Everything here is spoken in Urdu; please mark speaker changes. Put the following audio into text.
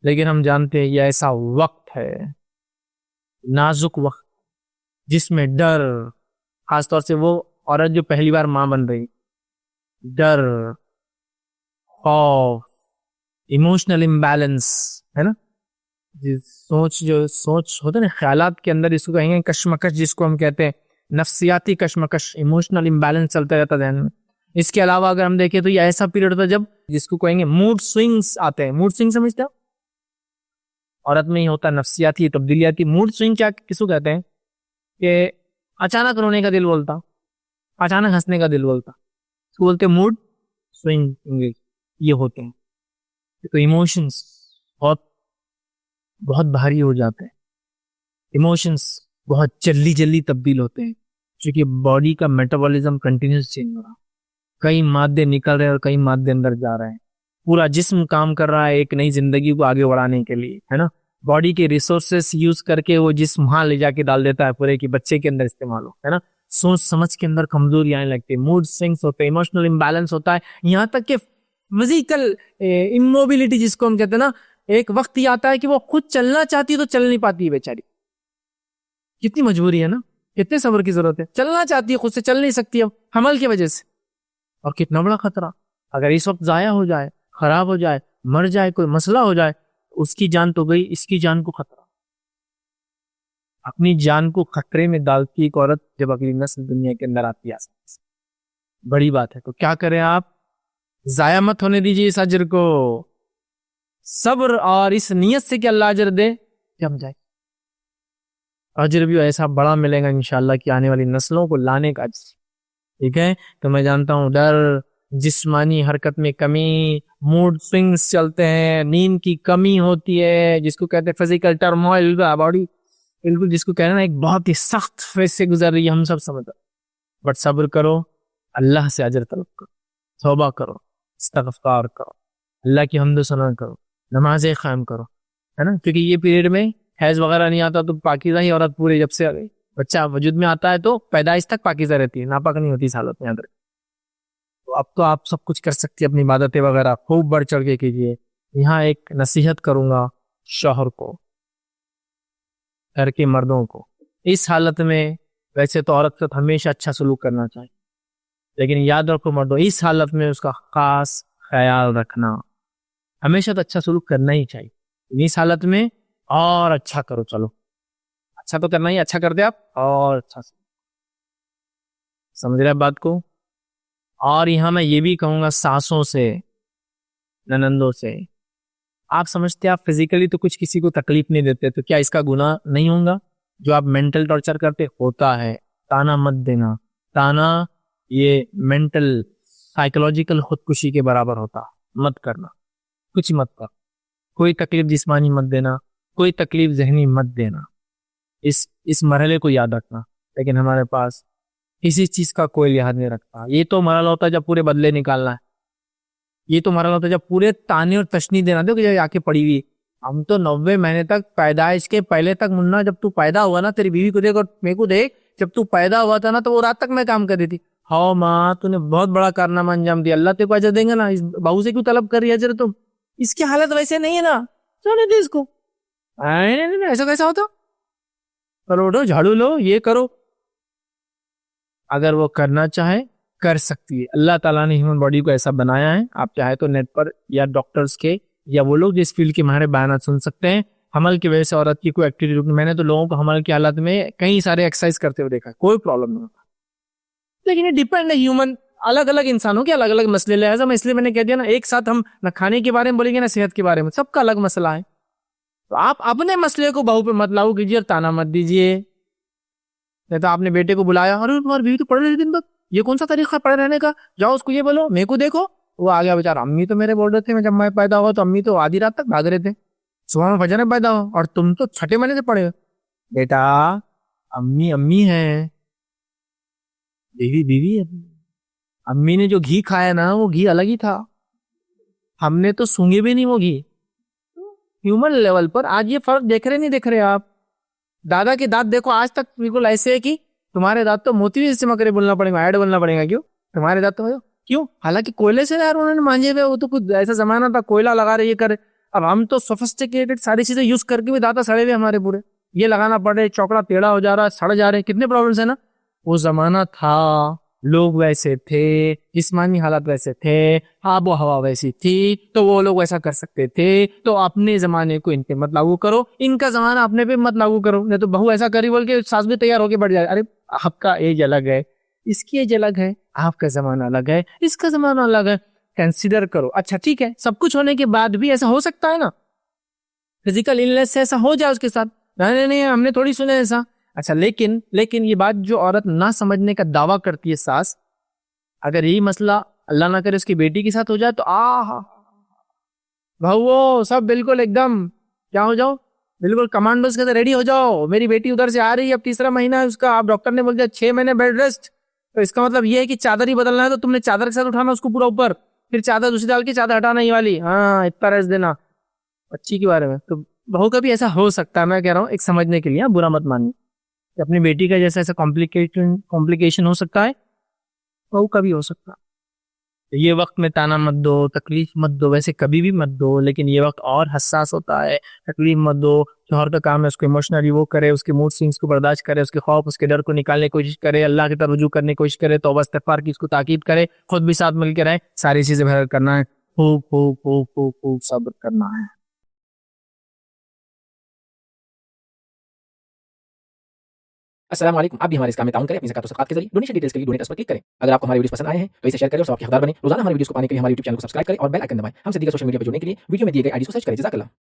Speaker 1: لیکن ہم جانتے ہیں یہ ایسا وقت ہے، نازک وقت، جس میں ڈر، خاص طور سے وہ عورت جو پہلی بار ماں بن رہی، ڈر، خوف، ایموشنل امبیلنس ہے نا، سوچ ہوتا ہے نا، خیالات کے اندر، اس کو کہیں گے کشمکش، جس کو ہم کہتے ہیں نفسیاتی کشمکش، ایموشنل امبیلنس چلتا رہتا ذہن میں. اس کے علاوہ اگر ہم دیکھیں تو یہ ایسا پیریڈ ہوتا ہے جب جس کو کہیں گے موڈ سوئنگز آتے ہیں. موڈ سوئنگ سمجھتے ہو؟ عورت میں ہی ہوتا ہے نفسیاتی تبدیلیاتی. موڈ سوئنگ کیا کس کو کہتے ہیں؟ کہ اچانک رونے کا دل بولتا، اچانک ہنسنے کا دل بولتا، اس کو بولتے ہیں موڈ سوئنگ. یہ ہوتے ہیں تو ایموشنز بہت بھاری ہو جاتے ہیں، ایموشنز بہت جلدی تبدیل ہوتے ہیں، کیونکہ باڈی کا میٹابولزم کنٹینیوس چینج ہو رہا، کئی مادے نکل رہے ہیں اور کئی مادے اندر جا رہے ہیں، پورا جسم کام کر رہا ہے ایک نئی زندگی کو آگے بڑھانے کے لیے، ہے نا. باڈی کے ریسورسز یوز کر کے وہ جسم وہاں لے جا کے ڈال دیتا ہے پورے، کی بچے کے اندر استعمال ہو، ہے نا. سوچ سمجھ کے اندر کمزوری آنے لگتی ہے، موڈ سوئنگز ہوتے ہیں، ایموشنل امبیلنس ہوتا ہے، یہاں تک کہ فزیکل اموبلٹی جس کو ہم کہتے ہیں نا، ایک وقت یہ آتا ہے کہ وہ خود چلنا چاہتی ہے تو چل نہیں پاتی ہے بیچاری. کتنی مجبوری ہے نا، کتنے صبر کی ضرورت ہے. چلنا چاہتی ہے، خود سے چل نہیں سکتی اب حمل کی وجہ سے. اور کتنا بڑا خطرہ اگر اس وقت ضائع ہو جائے، خراب ہو جائے، مر جائے، کوئی مسئلہ ہو جائے، اس کی جان تو گئی، اس کی جان کو خطرہ. اپنی جان کو خطرے میں ڈالتی ایک عورت جب اگلی نسل دنیا کے اندر آتی ہے، بڑی بات ہے. تو کیا کریں آپ؟ ضائع مت ہونے دیجیے اس اجر کو، صبر اور اس نیت سے کہ اللہ اجر دے کہ ہم جائیں، اجر بھی ایسا بڑا ملے گا انشاءاللہ کہ آنے والی نسلوں کو لانے کا اجر. ٹھیک ہے. تو میں جانتا ہوں ڈر، جسمانی حرکت میں کمی، موڈ سوئنگز چلتے ہیں، نیند کی کمی ہوتی ہے، جس کو کہتے ہیں فزیکل ٹرموائل، باڈی بالکل جس کو کہنا نا ایک بہت ہی سخت فیز سے گزر رہی ہے، ہم سب سمجھتے ہیں. بٹ صبر کرو، اللہ سے اجر طلب کرو، توبہ کرو، استغفار کرو، اللہ کی حمد و ثنا کرو، نمازیں قائم کرو، ہے نا. کیونکہ یہ پیریڈ میں حیض وغیرہ نہیں آتا تو پاکیزہ ہی عورت پورے جب سے بچہ وجود میں آتا ہے تو پیدائش تک پاکیزہ رہتی ہے، ناپاک نہیں ہوتی اس حالت میں. یاد رکھیں. تو اب تو آپ سب کچھ کر سکتی اپنی عبادتیں وغیرہ خوب بڑھ چڑھ کے کیجیے. یہاں ایک نصیحت کروں گا شوہر کو، گھر کے مردوں کو، اس حالت میں ویسے تو عورت سے ہمیشہ اچھا سلوک کرنا چاہیے، لیکن یاد رکھو مردوں، اس حالت میں اس کا خاص خیال رکھنا، ہمیشہ تو اچھا سلوک کرنا ہی چاہیے، اس حالت میں اور اچھا کرو. چلو اچھا تو کرنا ہی، اچھا کر دے آپ اور اچھا سمجھ رہے بات کو. اور یہاں میں یہ بھی کہوں گا ساسوں سے، ننندوں سے، آپ سمجھتے آپ فزیکلی تو کچھ کسی کو تکلیف نہیں دیتے، تو کیا اس کا گناہ نہیں ہوگا؟ جو آپ مینٹل ٹارچر کرتے ہوتا ہے، تانا مت دینا. تانا یہ مینٹل سائیکولوجیکل خودکشی کے برابر ہوتا، مت کرنا، کچھ مت کر، کوئی تکلیف جسمانی مت دینا، کوئی تکلیف ذہنی مت دینا. اس مرحلے کو یاد رکھنا. لیکن ہمارے پاس کسی چیز کا کوئی لحاظ نہیں رکھتا. یہ تو مرحلہ ہوتا ہے جب پورے بدلے نکالنا ہے، یہ تو مرحلہ ہوتا ہے جب پورے تانے اور تشنی دینا دے کہ آ کے پڑی ہوئی. ہم تو 90 مہینے تک، پیدائش کے پہلے تک، منا جب تو پیدا ہوا نا، تیری بیوی کو دیکھ اور میرے کو دیکھ، جب تو پیدا ہوا تھا نا تو وہ رات تک میں کام کر رہی تھی. ہاں ماں تو نے بہت بڑا کارنامہ انجام دیا، اللہ تیرے کو اجر دیں گے نا. اس بہو سے کیوں طلب کر رہی ہے اجر تم؟ اس کی حالت ویسے نہیں ہے نا، چھوڑے دے اس کو. نہیں ایسا کیسا ہوتا؟ کرو اٹھو، جھاڑو لو، یہ کرو. اگر وہ کرنا چاہے کر سکتی ہے. اللہ تعالیٰ نے ہیومن باڈی کو ایسا بنایا ہے. آپ چاہے تو نیٹ پر یا ڈاکٹرز کے یا وہ لوگ جس فیلڈ کے ماہر بیانات سن سکتے ہیں. حمل کی وجہ سے عورت کی کوئی ایکٹیویٹی، میں نے تو لوگوں کو حمل کی حالت میں کئی سارے ایکسرسائز کرتے ہوئے دیکھا، کوئی پرابلم نہیں ہوتا. لیکن یہ ڈیپینڈ ہے ہیومن، الگ الگ انسانوں کے الگ الگ مسئلے. لہٰذا میں اس لیے میں نے کہہ دیا نا، ایک ساتھ ہم نہ کھانے کے بارے میں بولیں گے نہ صحت کے بارے میں، سب کا الگ مسئلہ ہے. تو آپ اپنے مسئلے کو بہو پہ مت لاؤ کیجیے اور تانا مت دیجیے. نہیں تو آپ نے بیٹے کو بلایا، ارے تمہاری بیوی تو پڑھ رہی دن تک، یہ کون سا طریقہ پڑے رہنے کا؟ جاؤ اس کو یہ بولو، میرے کو دیکھو. وہ آ گیا بیچارہ، امی تو میرے بول رہے تھے جب میں پیدا ہوا تو امی تو آدھی رات تک بھاگ رہے تھے، صبح میں فجر میں پیدا ہو اور تم تو 6 مہینے سے پڑے ہو. بیٹا امی امی ہے، بیوی بیوی ہے. امی نے جو گھی کھایا نا وہ گھی الگ ہی تھا، ہم نے تو سونگے بھی نہیں وہ گھی. ہیومن لیول پر آج یہ فرق دیکھ رہے نہیں دیکھ رہے آپ؟ دادا کے دانت دیکھو آج تک بالکل ایسے ہے کہ تمہارے دانت تو موتی بھی چمک رہے، بولنا پڑے گا، ایڈ بولنا پڑے گا. کیوں تمہارے دانت تو کیوں؟ حالانکہ کوئلے سے یار انہوں نے مانجے ہوئے، وہ تو کچھ ایسا زمانہ تھا کوئلہ لگا رہے یہ کرے. اب ہم تو سوفسٹیکیٹڈ ساری چیزیں یوز کر کے بھی دانت سڑے ہوئے ہمارے پورے، یہ لگانا پڑ رہے، چوکڑا ٹیڑھا ہو جا رہا، سڑ جا رہے، کتنے پرابلمس ہیں نا. وہ زمانہ تھا، لوگ ویسے تھے، جسمانی حالات ویسے تھے، آب و ہوا ویسی تھی، تو وہ لوگ ایسا کر سکتے تھے. تو اپنے زمانے کو ان پہ مت لاگو کرو، ان کا زمانہ اپنے پہ مت لاگو کرو. نہیں تو بہو ایسا کری بول کے ساس بھی تیار ہو کے بڑھ جائے. ارے آپ کا ایج الگ ہے، اس کی ایج الگ ہے، آپ کا زمانہ الگ ہے، اس کا زمانہ الگ ہے. کنسیڈر کرو. اچھا ٹھیک ہے، سب کچھ ہونے کے بعد بھی ایسا ہو سکتا ہے نا، فزیکل النس سے ایسا ہو جائے اس کے ساتھ. نہیں ہم نے تھوڑی سنا ایسا. اچھا لیکن یہ بات جو عورت نہ سمجھنے کا دعویٰ کرتی ہے ساس، اگر یہی مسئلہ اللہ نہ کرے اس کی بیٹی کے ساتھ ہو جائے تو بھاؤ سب بالکل ایک دم کیا ہو جاؤ، بالکل کمانڈوز کے ساتھ ریڈی ہو جاؤ. میری بیٹی ادھر سے آ رہی ہے، اب تیسرا مہینہ ہے اس کا، آپ ڈاکٹر نے بول دیا 6 مہینے بیڈ ریسٹ. تو اس کا مطلب یہ ہے کہ چادر ہی بدلنا ہے، تو تم نے چادر کے ساتھ اٹھانا اس کو پورا اوپر، پھر چادر دوسری ڈال کے چادر ہٹانا ہی والی. ہاں اتنا ریسٹ دینا بچی کے بارے میں. تو بہو کا بھی ایسا ہو سکتا ہے، میں کہہ رہا ہوں ایک سمجھنے کے لیے، برا مت مانیے کہ اپنی بیٹی کا جیسا ایسا کمپلیکیشن ہو سکتا ہے، بہو کا بھی ہو سکتا ہے. یہ وقت میں تانا مت دو، تکلیف مت دو، ویسے کبھی بھی مت دو، لیکن یہ وقت اور حساس ہوتا ہے. تکلیف مت دو. شوہر کا کام ہے اس کو ایموشنلی وہ کرے، اس کے موڈ سوئنگز کو برداشت کرے، اس کے خوف اس کے ڈر کو نکالنے کی کوشش کرے، اللہ کی طرف رجوع کرنے کی کوشش کرے، توبہ استغفار کی اس کو تاکید کرے، خود بھی ساتھ مل کے رہے، ساری چیزیں بہتر کرنا ہے. خوب صبر کرنا ہے.
Speaker 2: السلام علیکم. آپ بھی ہمارے اس کام میں تعاون کریں اپنی زکات و صدقات کے ذریعے. ڈونیشن ڈیٹیلز کے لیے ڈونیٹ اس پر کلک کریں. اگر آپ کو ہمارے ویڈیوز پسند آئے ہیں تو اسے شیئر کریں اور سب کے حقدار بنیں. روزانہ ہمارے ویڈیوز کو پانے کے لیے ہمارے یوٹیوب چینل کو سبسکرائب کریں اور بیل آئکن دبائیں. ہم سے دیگر سوشل میڈیا پر جڑنے کے لیے ویڈیو میں دیے گئے آئی ڈی کو سرچ کریں. جزاک اللہ.